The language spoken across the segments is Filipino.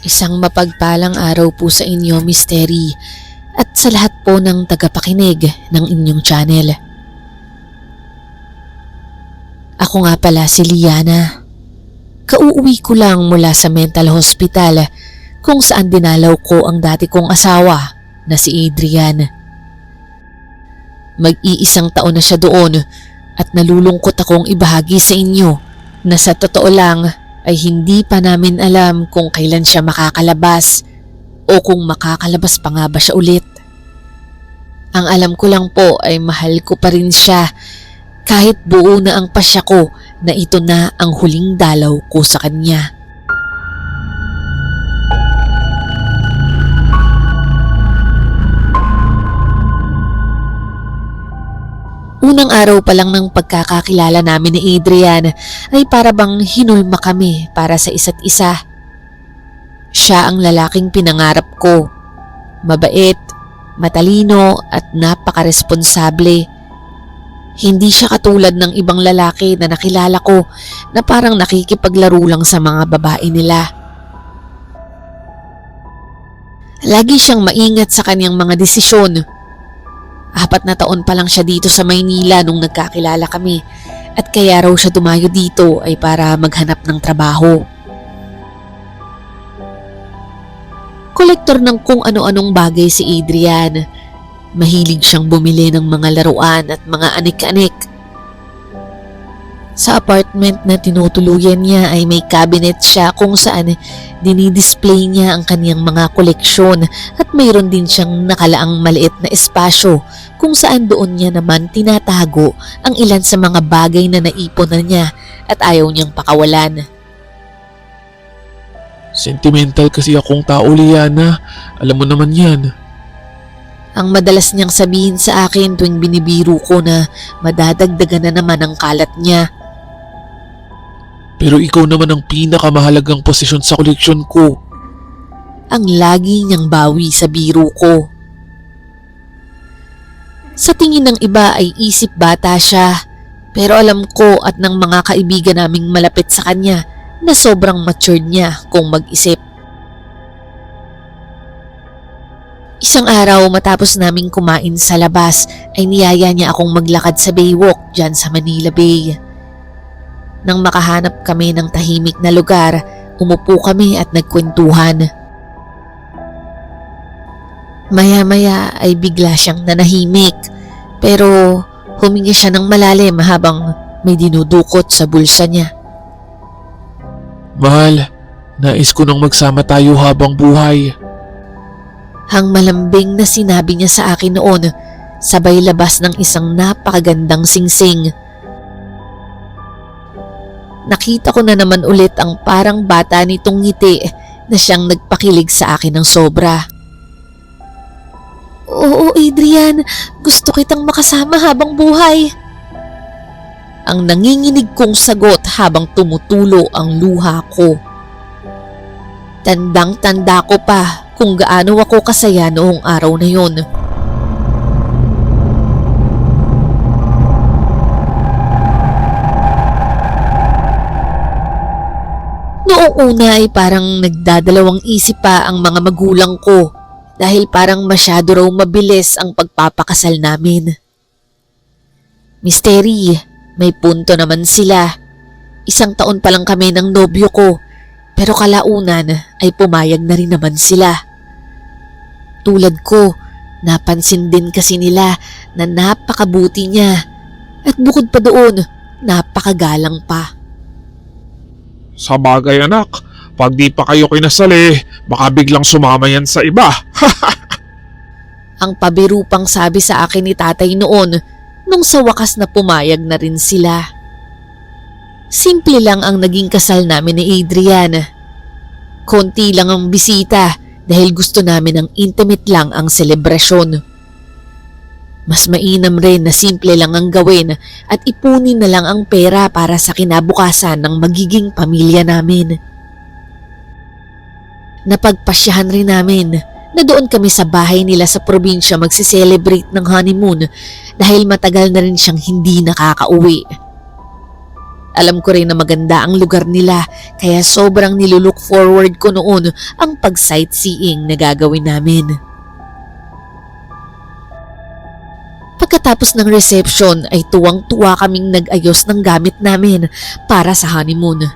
Isang mapagpalang araw po sa inyo, Mystery, at sa lahat po ng tagapakinig ng inyong channel. Ako nga pala si Liana. Kauuwi ko lang mula sa mental hospital kung saan dinalaw ko ang dati kong asawa na si Adrian. Mag-iisang taon na siya doon at nalulungkot akong ibahagi sa inyo na sa totoo lang ay hindi pa namin alam kung kailan siya makakalabas o kung makakalabas pa nga ba siya ulit. Ang alam ko lang po ay mahal ko pa rin siya kahit buo na ang pasya ko na ito na ang huling dalaw ko sa kanya. Unang araw pa lang ng pagkakakilala namin ni Adrian ay para bang hinulma kami para sa isa't isa. Siya ang lalaking pinangarap ko. Mabait, matalino at napakaresponsable. Hindi siya katulad ng ibang lalaki na nakilala ko na parang nakikipaglaro lang sa mga babae nila. Lagi siyang maingat sa kanyang mga desisyon. 4 na taon pa lang siya dito sa Maynila nung nagkakilala kami at kaya raw siya dumayo dito ay para maghanap ng trabaho. Kolektor ng kung ano-anong bagay si Adrian. Mahilig siyang bumili ng mga laruan at mga anik-anik. Sa apartment na tinutuluyan niya ay may cabinet siya kung saan dinidisplay niya ang kaniyang mga koleksyon at mayroon din siyang nakalaang maliit na espasyo kung saan doon niya naman tinatago ang ilan sa mga bagay na naipon na niya at ayaw niyang pakawalan. Sentimental kasi akong tao, Liana. Alam mo naman yan. Ang madalas niyang sabihin sa akin tuwing binibiro ko na madadagdagan na naman ang kalat niya. Pero ikaw naman ang pinakamahalagang posisyon sa koleksyon ko. Ang lagi niyang bawi sa biro ko. Sa tingin ng iba ay isip bata siya, pero alam ko at ng mga kaibigan naming malapit sa kanya na sobrang matured niya kung mag-isip. Isang araw matapos naming kumain sa labas ay niyaya niya akong maglakad sa Baywalk dyan sa Manila Bay. Nang makahanap kami ng tahimik na lugar, umupo kami at nagkwentuhan. Maya-maya ay bigla siyang nanahimik pero huminga siya ng malalim habang may dinudukot sa bulsa niya. Mahal, nais ko nang magsama tayo habang buhay. Ang malambing na sinabi niya sa akin noon, sabay labas ng isang napakagandang singsing. Nakita ko na naman ulit ang parang bata nitong ngiti na siyang nagpakilig sa akin ng sobra. Oo, Adrian, gusto kitang makasama habang buhay. Ang nanginginig kong sagot habang tumutulo ang luha ko. Tandang-tanda ko pa kung gaano ako kasaya noong araw na yon. Noong una ay parang nagdadalawang isip pa ang mga magulang ko dahil parang masyado raw mabilis ang pagpapakasal namin. Mystery, may punto naman sila. 1 taon pa lang kami ng nobyo ko pero kalaunan ay pumayag na rin naman sila. Tulad ko, napansin din kasi nila na napakabuti niya at bukod pa doon, napakagalang pa. Sa bagay anak, pag di pa kayo kinasali, baka biglang sumama yan sa iba. Ang pabiru pang sabi sa akin ni tatay noon nung sa wakas na pumayag na rin sila. Simple lang ang naging kasal namin ni Adrian. Konti lang ang bisita dahil gusto namin ng intimate lang ang selebrasyon. Mas mainam rin na simple lang ang gawin at ipunin na lang ang pera para sa kinabukasan ng magiging pamilya namin. Napagpasyahan rin namin na doon kami sa bahay nila sa probinsya magsiselebrate ng honeymoon dahil matagal na rin siyang hindi nakakauwi. Alam ko rin na maganda ang lugar nila kaya sobrang nilulook forward ko noon ang pag-sightseeing na gagawin namin. Pagkatapos ng reception ay tuwang-tuwa kaming nag-ayos ng gamit namin para sa honeymoon.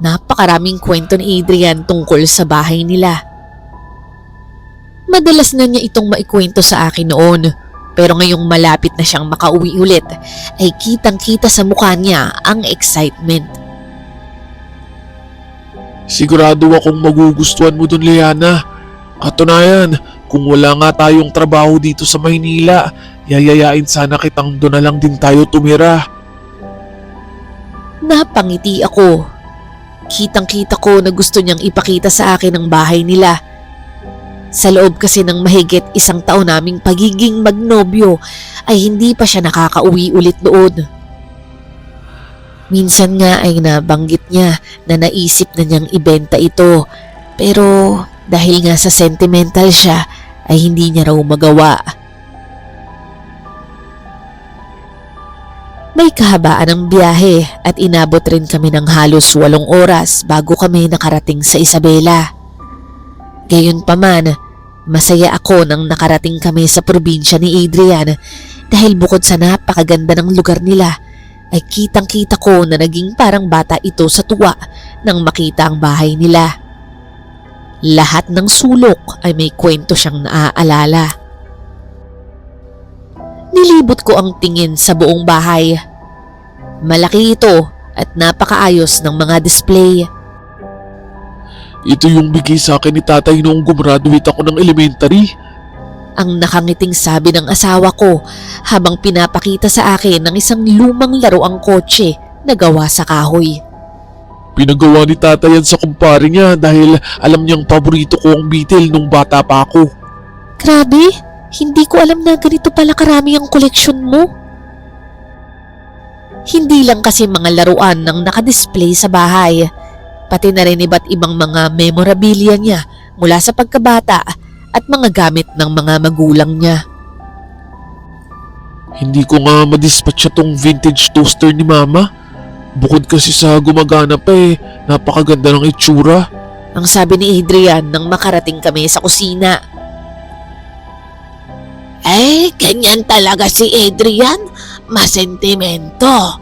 Napakaraming kwento ni Adrian tungkol sa bahay nila. Madalas na niya itong maikwento sa akin noon, pero ngayong malapit na siyang makauwi ulit ay kitang-kita sa mukha niya ang excitement. Sigurado akong magugustuhan mo dun, Liana. Katunayan, kung wala nga tayong trabaho dito sa Maynila, yayayain sana kitang doon na lang din tayo tumira. Napangiti ako. Kitang-kita ko na gusto niyang ipakita sa akin ang bahay nila. Sa loob kasi ng mahigit 1 taon naming pagiging magnobyo ay hindi pa siya nakakauwi ulit doon. Minsan nga ay nabanggit niya na naisip na niyang ibenta ito, pero dahil nga sa sentimental siya ay hindi niya raw magawa. May kahabaan ng biyahe at inabot rin kami ng halos 8 oras bago kami nakarating sa Isabela. Gayunpaman, masaya ako nang nakarating kami sa probinsya ni Adrian dahil bukod sa napakaganda ng lugar nila ay kitang-kita ko na naging parang bata ito sa tuwa nang makita ang bahay nila. Lahat ng sulok ay may kwento siyang naaalala. Nilibot ko ang tingin sa buong bahay. Malaki ito at napakaayos ng mga display. Ito yung bigay sa akin ni tatay noong gumraduate ako ng elementary. Ang nakangiting sabi ng asawa ko habang pinapakita sa akin ng isang lumang laruang kotse na gawa sa kahoy. Pinagawa ni tatay yan sa kumpare niya dahil alam niyang paborito ko ang Beetle nung bata pa ako. Grabe, hindi ko alam na ganito pala karami ang koleksyon mo. Hindi lang kasi mga laruan ng nakadisplay sa bahay, pati na rin iba't ibang mga memorabilia niya mula sa pagkabata at mga gamit ng mga magulang niya. Hindi ko nga madispatch tong vintage toaster ni mama. Bukod kasi sa gumagana pa napakaganda ng itsura. Ang sabi ni Adrian nang makarating kami sa kusina. Ganyan talaga si Adrian. Masentimento.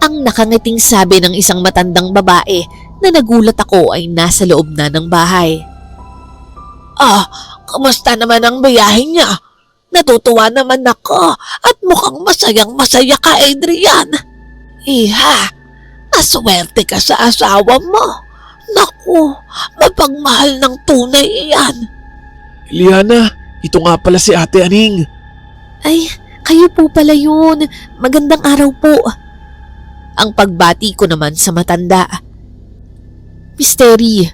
Ang nakangiting sabi ng isang matandang babae na nagulat ako ay nasa loob na ng bahay. Kamusta naman ang biyahe niya? Natutuwa naman ako at mukhang masayang masaya ka, Adrian. Iha, maswerte ka sa asawa mo. Naku, mapagmahal ng tunay iyan. Liana, ito nga pala si Ate Aning. Ay, kayo po pala yun. Magandang araw po. Ang pagbati ko naman sa matanda. Mystery,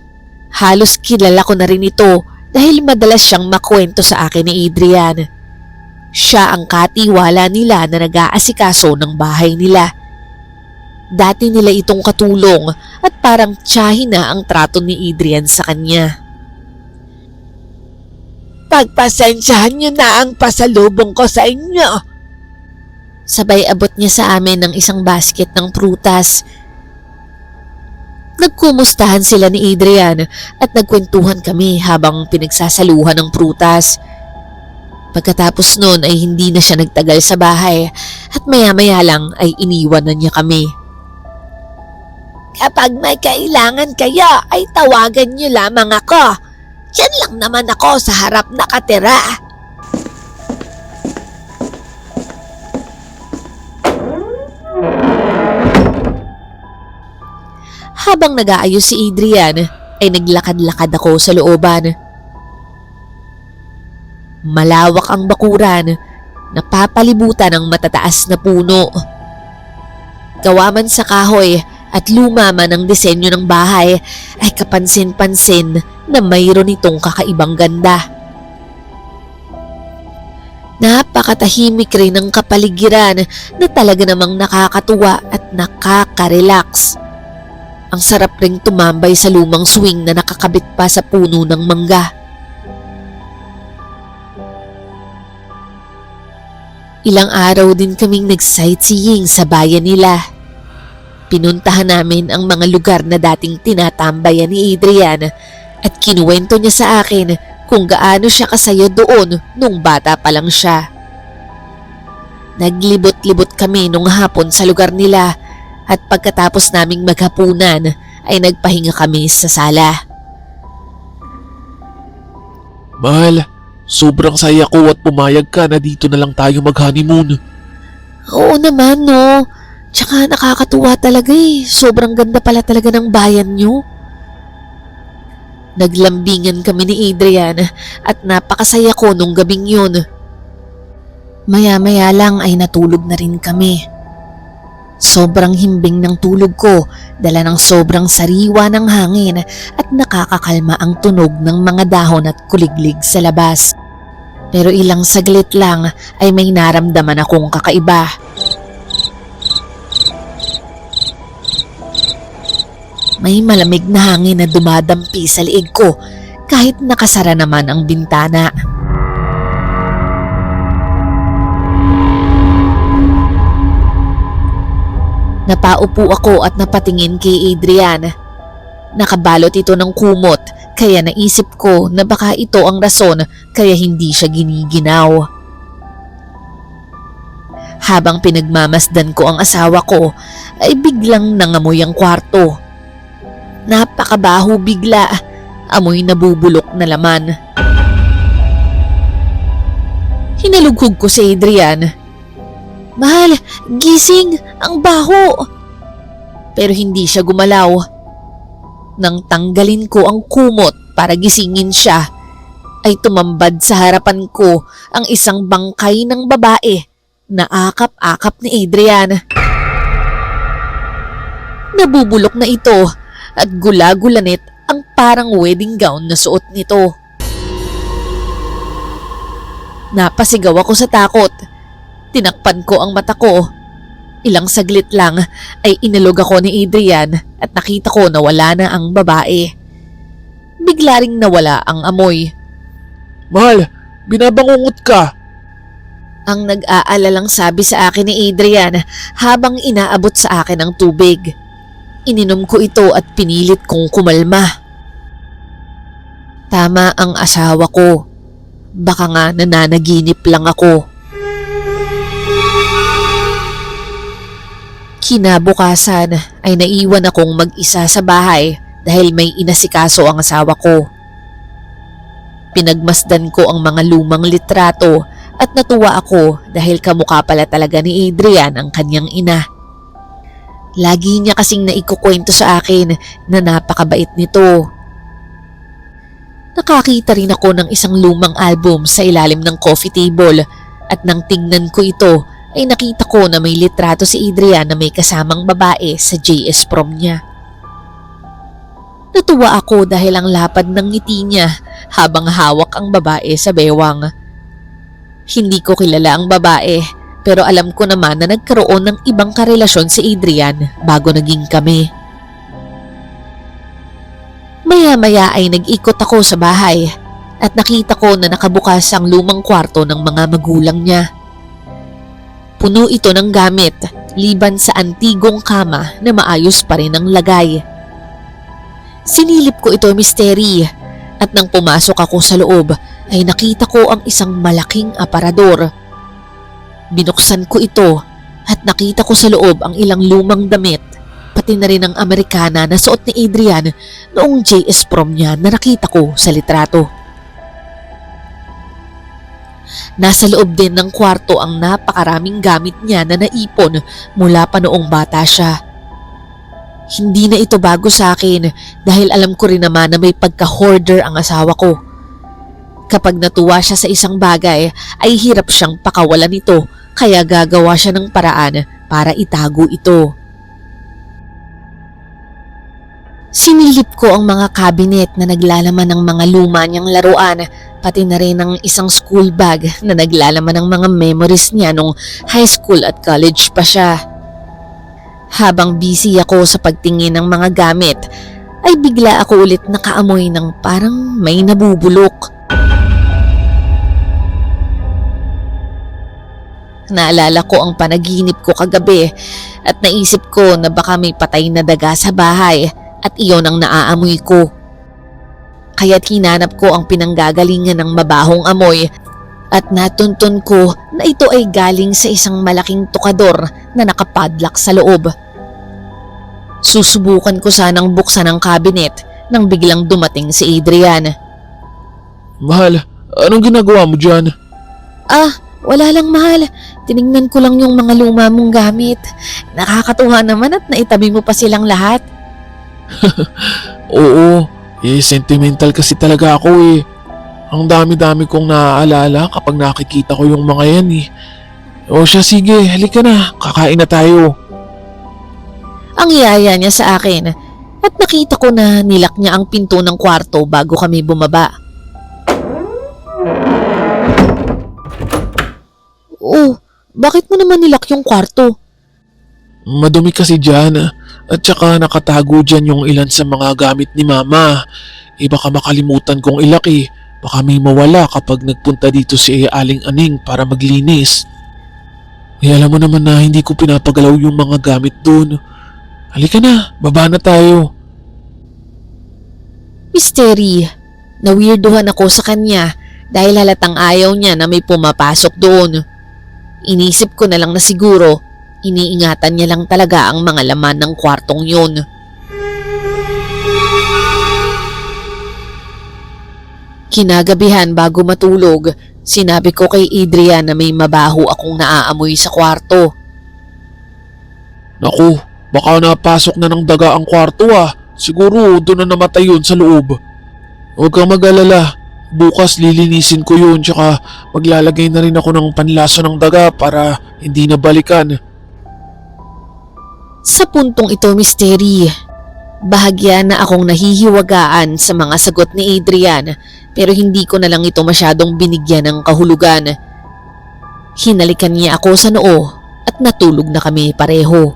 halos kilala ko na rin ito dahil madalas siyang makwento sa akin ni Adrian. Siya ang katiwala nila na nag-aasikaso ng bahay nila. Dati nila itong katulong at parang tiyahin na ang trato ni Adrian sa kanya. Pagpasensyahan niyo na ang pasalubong ko sa inyo. Sabay abot niya sa amin ng isang basket ng prutas. Nagkumustahan sila ni Adrian at nagkwentuhan kami habang pinagsasaluhan ng prutas. Pagkatapos nun ay hindi na siya nagtagal sa bahay at maya-maya lang ay iniwan na niya kami. Kapag may kailangan kayo ay tawagan niyo lamang ako. Yan lang naman ako sa harap nakatira. Habang nag-aayos si Adrian, ay naglakad-lakad ako sa looban. Malawak ang bakuran, napapalibutan ng matataas na puno. Gawa man sa kahoy at luma man ang disenyo ng bahay, ay kapansin-pansin na mayroon itong kakaibang ganda. Napakatahimik rin ang kapaligiran na talaga namang nakakatuwa at nakaka-relax. Ang sarap ring tumambay sa lumang swing na nakakabit pa sa puno ng mangga. Ilang araw din kaming nag-sightseeing sa bayan nila. Pinuntahan namin ang mga lugar na dating tinatambayan ni Adrian at kinuwento niya sa akin kung gaano siya kasaya doon nung bata pa lang siya. Naglibot-libot kami nung hapon sa lugar nila at pagkatapos naming maghapunan ay nagpahinga kami sa sala. Mahal, sobrang saya ko at pumayag ka na dito na lang tayo mag-honeymoon. Oo naman no. Tsaka nakakatuwa talaga eh. Sobrang ganda pala talaga ng bayan nyo. Naglambingan kami ni Adrian at napakasaya ko nung gabing yun. Maya-maya lang ay natulog na rin kami. Sobrang himbing ng tulog ko, dala ng sobrang sariwa ng hangin at nakakakalma ang tunog ng mga dahon at kuliglig sa labas. Pero ilang saglit lang ay may naramdaman akong kakaiba. May malamig na hangin na dumadampi sa liig ko kahit nakasara naman ang bintana. Napaupo ako at napatingin kay Adrian. Nakabalot ito ng kumot kaya naisip ko na baka ito ang rason kaya hindi siya giniginaw. Habang pinagmamasdan ko ang asawa ko ay biglang nangamoy ang kwarto. Napakabaho bigla, amoy nabubulok na laman. Hinalughog ko si Adrian. Mahal, gising, ang baho. Pero hindi siya gumalaw. Nang tanggalin ko ang kumot para gisingin siya, ay tumambad sa harapan ko ang isang bangkay ng babae na akap-akap ni Adrian. Nabubulok na ito at gula-gulanit ang parang wedding gown na suot nito. Napasigaw ako sa takot. Tinakpan ko ang mata ko. Ilang saglit lang ay inalog ako ni Adrian at nakita ko na wala na ang babae. Bigla ring nawala ang amoy. Mahal, binabangungot ka. Ang nag-aalalang sabi sa akin ni Adrian habang inaabot sa akin ang tubig. Ininom ko ito at pinilit kong kumalma. Tama ang asawa ko. Baka nga nananaginip lang ako. Kinabukasan ay naiwan akong mag-isa sa bahay dahil may inasikaso ang asawa ko. Pinagmasdan ko ang mga lumang litrato at natuwa ako dahil kamukha pala talaga ni Adrian ang kanyang ina. Lagi niya kasing naikukwento sa akin na napakabait nito. Nakakita rin ako ng isang lumang album sa ilalim ng coffee table at nang tingnan ko ito ay nakita ko na may litrato si Adrian na may kasamang babae sa JS prom niya. Natuwa ako dahil ang lapad ng ngiti niya habang hawak ang babae sa bewang. Hindi ko kilala ang babae pero alam ko naman na nagkaroon ng ibang karelasyon si Adrian bago naging kami. Maya-maya ay nag-ikot ako sa bahay at nakita ko na nakabukas ang lumang kwarto ng mga magulang niya. Puno ito ng gamit, liban sa antigong kama na maayos pa rin ang lagay. Sinilip ko ito misteri at nang pumasok ako sa loob ay nakita ko ang isang malaking aparador. Binuksan ko ito at nakita ko sa loob ang ilang lumang damit, pati na rin ang Amerikana na suot ni Adrian noong JS prom niya na nakita ko sa litrato. Nasa loob din ng kwarto ang napakaraming gamit niya na naipon mula pa noong bata siya. Hindi na ito bago sa akin dahil alam ko rin naman na may pagka-hoarder ang asawa ko. Kapag natuwa siya sa isang bagay ay hirap siyang pakawalan ito kaya gagawa siya ng paraan para itago ito. Sinilip ko ang mga cabinet na naglalaman ng mga luma niyang laruan, pati na rin ang isang school bag na naglalaman ng mga memories niya nung high school at college pa siya. Habang busy ako sa pagtingin ng mga gamit, ay bigla ako ulit nakaamoy ng parang may nabubulok. Naalala ko ang panaginip ko kagabi at naisip ko na baka may patay na daga sa bahay at iyon ang naaamoy ko. Kaya't hinanap ko ang pinanggagalingan ng mabahong amoy at natuntun ko na ito ay galing sa isang malaking tukador na nakapadlock sa loob. Susubukan ko sanang buksan ang cabinet nang biglang dumating si Adrian. Mahal, anong ginagawa mo dyan? Wala lang mahal. Tiningnan ko lang yung mga luma mong gamit. Nakakatuwa naman at naitabi mo pa silang lahat. Oo, sentimental kasi talaga ako eh. Ang dami-dami kong naaalala kapag nakikita ko yung mga yan eh. O siya, sige, halika na, kakain na tayo. Ang yaya niya sa akin at nakita ko na nilak niya ang pinto ng kwarto bago kami bumaba. Oh, bakit mo naman nilak yung kwarto? Madumi kasi dyan at saka nakatago dyan yung ilan sa mga gamit ni Mama. Baka makalimutan kong ilak eh. Baka may mawala kapag nagpunta dito si Aling Aning para maglinis. Alam mo naman na hindi ko pinapagalaw yung mga gamit dun. Halika na, baba na tayo. Mystery, nawirduhan ako sa kanya dahil halatang ayaw niya na may pumapasok doon. Inisip ko na lang na siguro iniingatan niya lang talaga ang mga laman ng kwartong yun. Kinagabihan bago matulog, sinabi ko kay Adrian na may mabaho akong naaamoy sa kwarto. Naku, baka napasok na ng daga ang kwarto ah. Siguro doon na namatay yun sa loob. Huwag kang mag-alala. Bukas lilinisin ko yun tsaka maglalagay na rin ako ng panlaso ng daga para hindi na balikan. Sa puntong ito, Mystery, bahagya na akong nahihiwagaan sa mga sagot ni Adrian pero hindi ko na lang ito masyadong binigyan ng kahulugan. Hinalikan niya ako sa noo at natulog na kami pareho.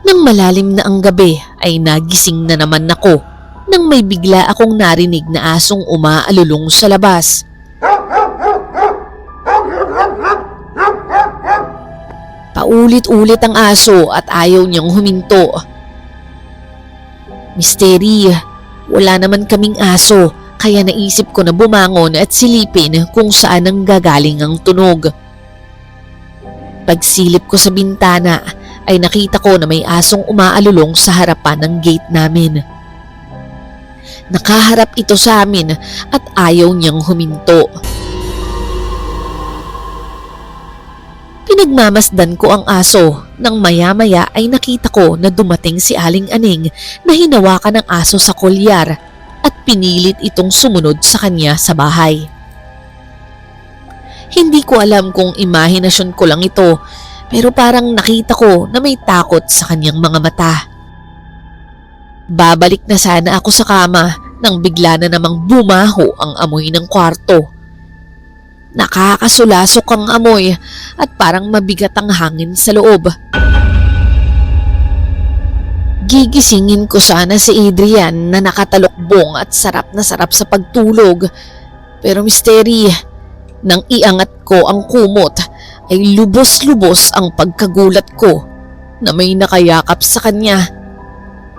Nang malalim na ang gabi ay nagising na naman ako nang may bigla akong narinig na asong umaalulong sa labas. Paulit-ulit ang aso at ayaw niyang huminto. Mystery, wala naman kaming aso kaya naisip ko na bumangon at silipin kung saan ang gagaling ang tunog. Pagsilip ko sa bintana ay nakita ko na may asong umaalulong sa harapan ng gate namin. Nakaharap ito sa amin at ayaw niyang huminto. Pinagmamasdan ko ang aso nang maya-maya ay nakita ko na dumating si Aling Aning na hinawakan ng aso sa kolyar at pinilit itong sumunod sa kanya sa bahay. Hindi ko alam kung imahinasyon ko lang ito pero parang nakita ko na may takot sa kanyang mga mata. Babalik na sana ako sa kama nang bigla na namang bumaho ang amoy ng kwarto. Nakakasulasok ang amoy at parang mabigat ang hangin sa loob. Gigisingin ko sana si Adrian na nakatalokbong at sarap na sarap sa pagtulog. Pero Mystery, nang iangat ko ang kumot ay lubos-lubos ang pagkagulat ko na may nakayakap sa kanya.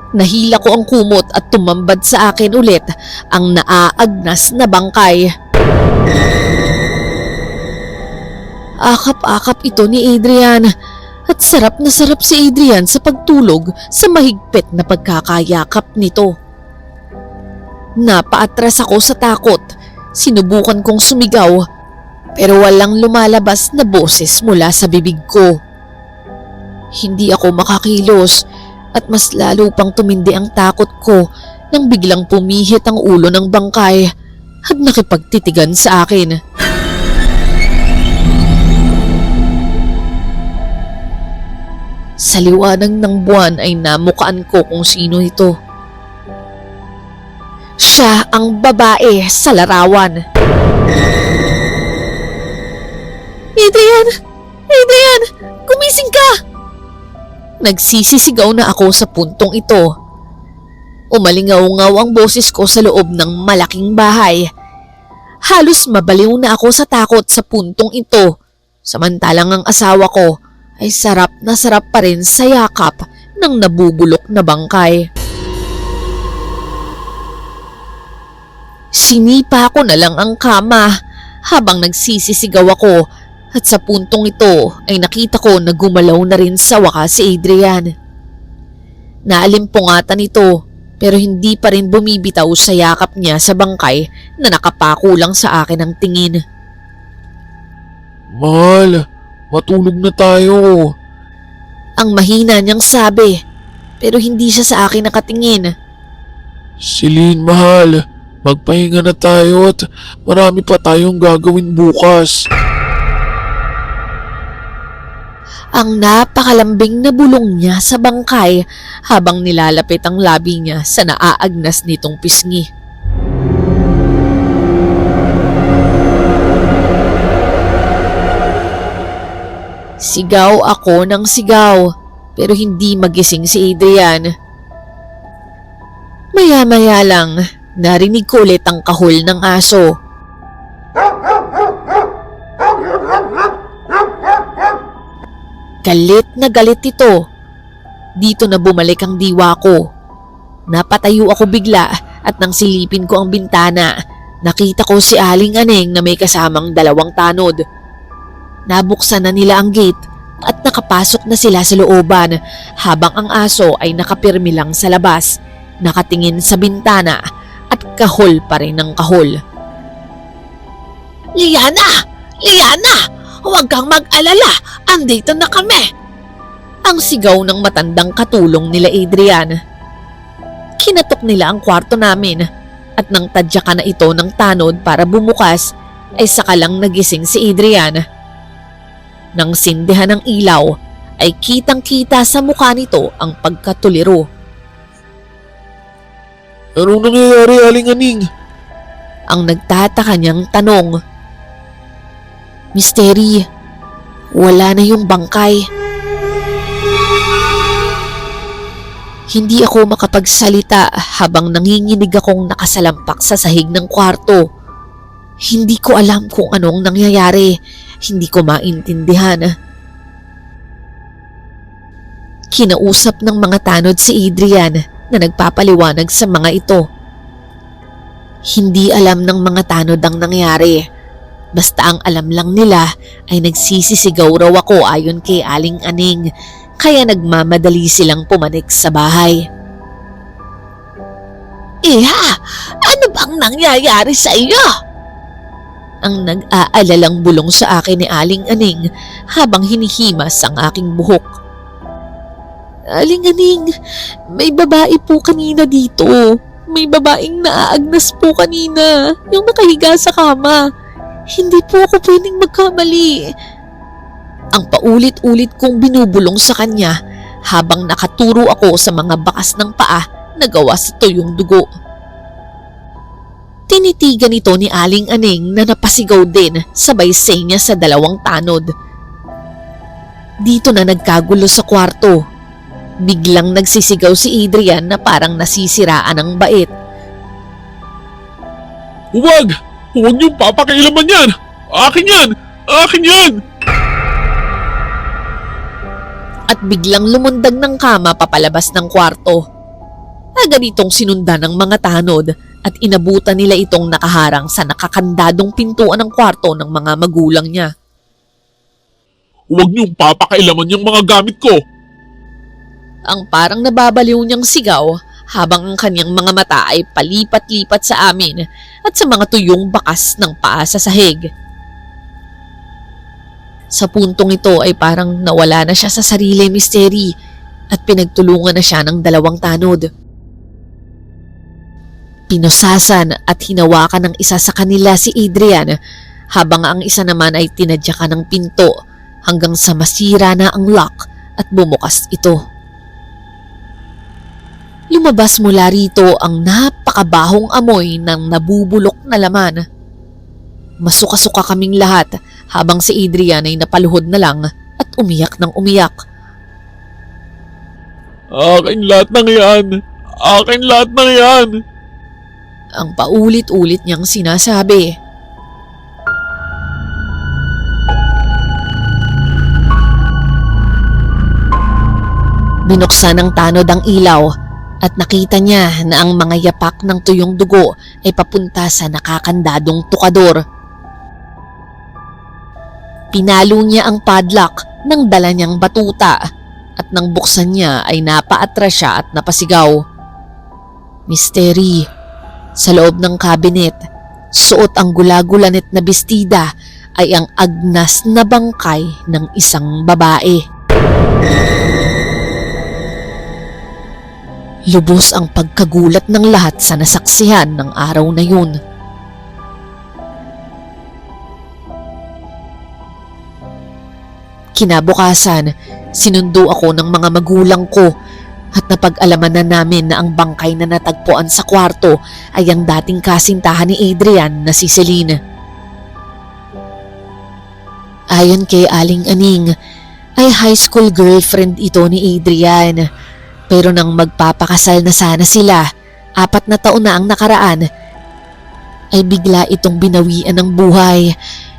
Nahila ko ang kumot at tumambad sa akin ulit ang naaagnas na bangkay. Akap-akap ito ni Adrian at sarap na sarap si Adrian sa pagtulog sa mahigpit na pagkakayakap nito. Napaatras ako sa takot. Sinubukan kong sumigaw pero walang lumalabas na boses mula sa bibig ko. Hindi ako makakilos at mas lalo pang tumindi ang takot ko nang biglang pumihit ang ulo ng bangkay at nakipagtitigan sa akin. Sa liwanag ng buwan ay namukaan ko kung sino ito. Siya ang babae sa larawan. Adrian! Adrian! Gumising ka! Nagsisisigaw na ako sa puntong ito. Umalingaw-ngaw ang boses ko sa loob ng malaking bahay. Halos mabaliw na ako sa takot sa puntong ito. Samantalang ang asawa ko ay sarap na sarap pa rin sa yakap ng nabubulok na bangkay. Sinipa ko na lang ang kama habang nagsisisigaw ako at sa puntong ito ay nakita ko na gumalaw na rin sa wakas si Adrian. Naalimpungatan ito pero hindi pa rin bumibitaw sa yakap niya sa bangkay na nakapako lang sa akin ang tingin. Mahal, matulog na tayo. Ang mahina niyang sabi pero hindi siya sa akin nakatingin. Celine, mahal, magpahinga na tayo at marami pa tayong gagawin bukas. Ang napakalambing na bulong niya sa bangkay habang nilalapit ang labi niya sa naaagnas nitong pisngi. Sigaw ako ng sigaw pero hindi magising si Adrian. Maya-maya lang, narinig ko ulit ang kahol ng aso. Galit na galit ito. Dito na bumalik ang diwa ko. Napatayo ako bigla at nang silipin ko ang bintana, nakita ko si Aling Aneng na may kasamang 2 tanod. Nabuksan na nila ang gate at nakapasok na sila sa looban habang ang aso ay nakapirmi lang sa labas, nakatingin sa bintana at kahol pa rin ng kahol. Liana! Liana! Huwag kang mag-alala! Andito na kami! Ang sigaw ng matandang katulong nila Adrian. Kinatok nila ang kwarto namin at nang tadyakan na ito ng tanod para bumukas ay saka lang nagising si Adrian. Nang sindihan ng ilaw ay kitang-kita sa mukha nito ang pagkatuliro. Anong nangyayari, Aling Aning? Ang nagtataka niyang tanong. Misteri, wala na yung bangkay. Hindi ako makapagsalita habang nanginginig akong nakasalampak sa sahig ng kwarto. Hindi ko alam kung anong nangyayari. Hindi ko maintindihan. Kinausap ng mga tanod si Adrian na nagpapaliwanag sa mga ito. Hindi alam ng mga tanod ang nangyari. Basta ang alam lang nila ay nagsisisigaw raw ako ayon kay Aling Aning, kaya nagmamadali silang pumanik sa bahay. Iha, ano bang nangyayari sa iyo? Ang nag-aalalang bulong sa akin ni Aling Aning habang hinihimas ang aking buhok. Aling Aning, may babae po kanina dito. May babaeng naaagnas po kanina, yung nakahiga sa kama. Hindi po ako pwedeng magkamali. Ang paulit-ulit kong binubulong sa kanya habang nakaturo ako sa mga bakas ng paa na gawa sa tuyong dugo. Tinitigan ito ni Aling Aning na napasigaw din sabay niya sa 2 tanod. Dito na nagkagulo sa kwarto. Biglang nagsisigaw si Adrian na parang nasisiraan ng bait. Huwag! Huwag niyong papakailaman yan! Akin yan! Akin yan! At biglang lumundag ng kama papalabas ng kwarto. Agad itong sinundan ng mga tanod at inabutan nila itong nakaharang sa nakakandadong pintuan ng kwarto ng mga magulang niya. Huwag niyong papakailaman yung mga gamit ko! Ang parang nababaliw niyang sigaw habang ang kanyang mga mata ay palipat-lipat sa amin at sa mga tuyong bakas ng paa sa sahig. Sa puntong ito ay parang nawala na siya sa sarili, Misteri, at pinagtulungan na siya ng 2 tanod. Pinusasan at hinawakan ng isa sa kanila si Adrian habang ang isa naman ay tinadyakan ng pinto hanggang sa masira na ang lock at bumukas ito. Lumabas mula rito ang napakabahong amoy ng nabubulok na laman. Masuka-suka kaming lahat habang si Adrian ay napaluhod na lang at umiyak ng umiyak. Akin lahat ng yan! Akin lahat ng yan! Ang paulit-ulit niyang sinasabi. Binuksan ng tanod ang ilaw at nakita niya na ang mga yapak ng tuyong dugo ay papunta sa nakakandadong tukador. Pinalo niya ang padlock ng dala niyang batuta at nang buksan niya ay napaatras siya at napasigaw. Misteri, sa loob ng kabinet, suot ang gulagulanit na bestida ay ang agnas na bangkay ng isang babae. Lubos ang pagkagulat ng lahat sa nasaksihan ng araw na yun. Kinabukasan, sinundo ako ng mga magulang ko at napag-alaman na namin na ang bangkay na natagpuan sa kwarto ay ang dating kasintahan ni Adrian na si Celine. Ayon kay Aling Aning, ay high school girlfriend ito ni Adrian. Pero nang magpapakasal na sana sila, 4 na taon na ang nakaraan, ay bigla itong binawian ng buhay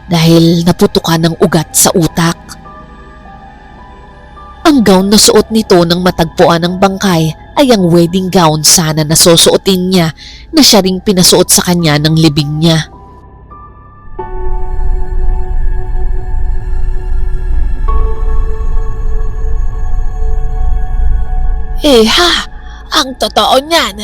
dahil naputukan ng ugat sa utak. Ang gown na suot nito nang matagpuan ng bangkay ay ang wedding gown sana na susuotin niya na siya ring pinasuot sa kanya ng libing niya. Ang totoo niyan,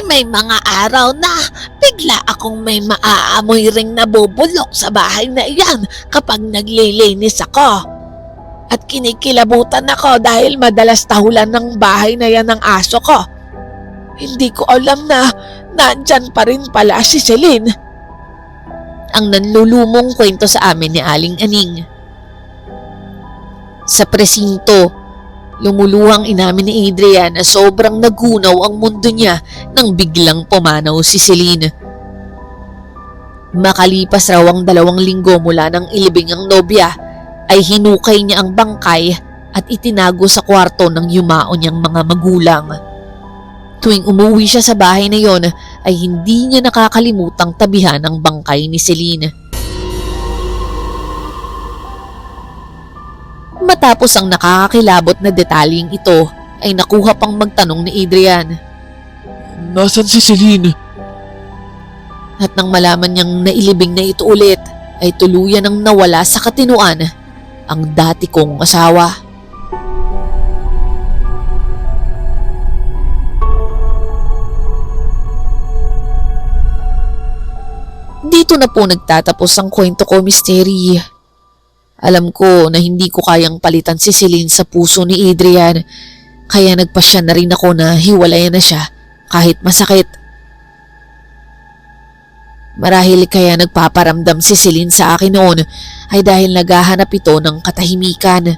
may mga araw na bigla akong may maaamoy ring nabubulok sa bahay na iyan kapag naglilinis ako. At kinikilabutan ako dahil madalas tahulan ng bahay na yan ng aso ko. Hindi ko alam na nandyan pa rin pala si Celine. Ang nanlulumong kwento sa amin ni Aling Aning. Sa presinto, lumuluhang inamin ni Adrian na sobrang nagunaw ang mundo niya nang biglang pumanaw si Celine. Makalipas raw ang 2 linggo mula nang ilibing ang nobya, ay hinukay niya ang bangkay at itinago sa kwarto ng yumao niyang mga magulang. Tuwing umuwi siya sa bahay na yon, ay hindi niya nakakalimutang tabihan ang bangkay ni Celine. Matapos ang nakakakilabot na detalyeng ito, ay nakuha pang magtanong ni Adrian. Nasaan si Celine? At nang malaman niyang nailibing na ito ulit, ay tuluyan ang nawala sa katinuan ang dati kong asawa. Dito na po nagtatapos ang kwento ko, Misteri. Alam ko na hindi ko kayang palitan si Celine sa puso ni Adrian, kaya nagpasya na rin ako na hiwalayan na siya kahit masakit. Marahil kaya nagpaparamdam si Celine sa akin noon ay dahil naghahanap ito ng katahimikan.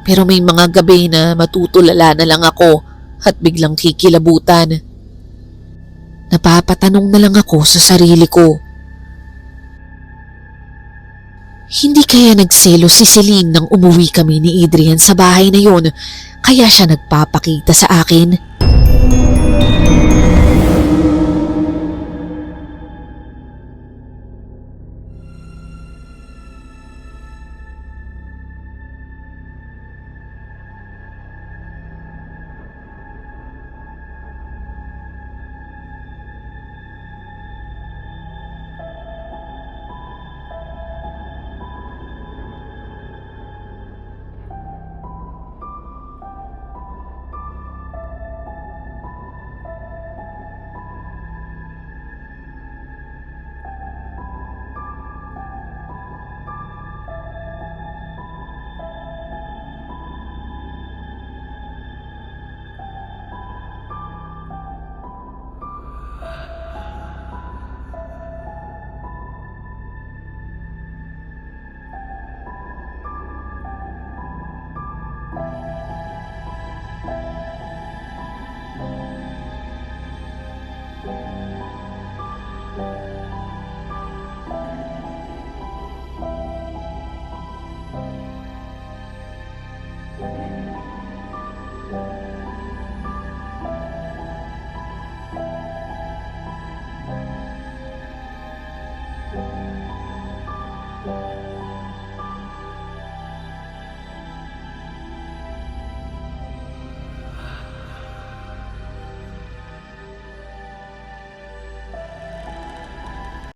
Pero may mga gabi na matutulala na lang ako at biglang kikilabutan. Napapatanong na lang ako sa sarili ko. Hindi kaya nagselo si Celine nang umuwi kami ni Adrian sa bahay na yon, kaya siya nagpapakita sa akin?